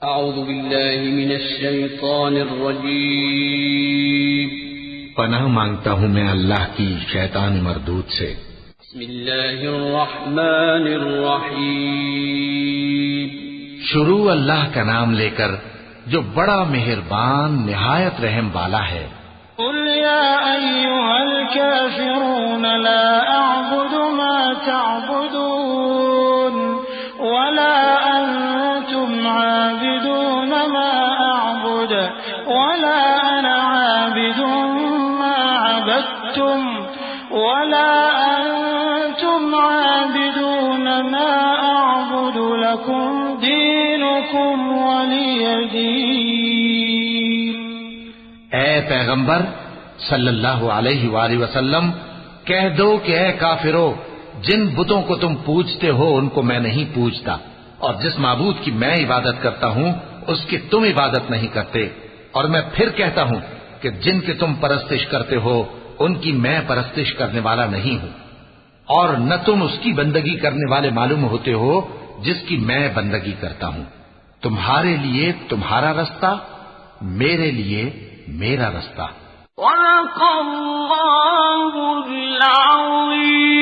اعوذ باللہ من الشیطان الرجیم پناہ مانگتا ہوں میں اللہ کی شیطان مردود سے۔ بسم اللہ الرحمن الرحیم شروع اللہ کا نام لے کر جو بڑا مہربان نہایت رحم والا ہے۔ قل یا ایھا الکافرون لا اعبد ما تعبدون ولا انتم عابدون ما اعبد ولا انا عابد ما عبدتم ولا انتم عابدون ما اعبد لكم دینکم ولی دین۔ اے پیغمبر صلی اللہ علیہ وآلہ وسلم، کہہ دو کہ اے کافرو، جن بتوں کو تم پوجتے ہو ان کو میں نہیں پوجتا، اور جس معبود کی میں عبادت کرتا ہوں اس کی تم عبادت نہیں کرتے، اور میں پھر کہتا ہوں کہ جن کی تم پرستش کرتے ہو ان کی میں پرستش کرنے والا نہیں ہوں، اور نہ تم اس کی بندگی کرنے والے معلوم ہوتے ہو جس کی میں بندگی کرتا ہوں۔ تمہارے لیے تمہارا رستہ، میرے لیے میرا رستہ۔ صدق اللہ العظیم۔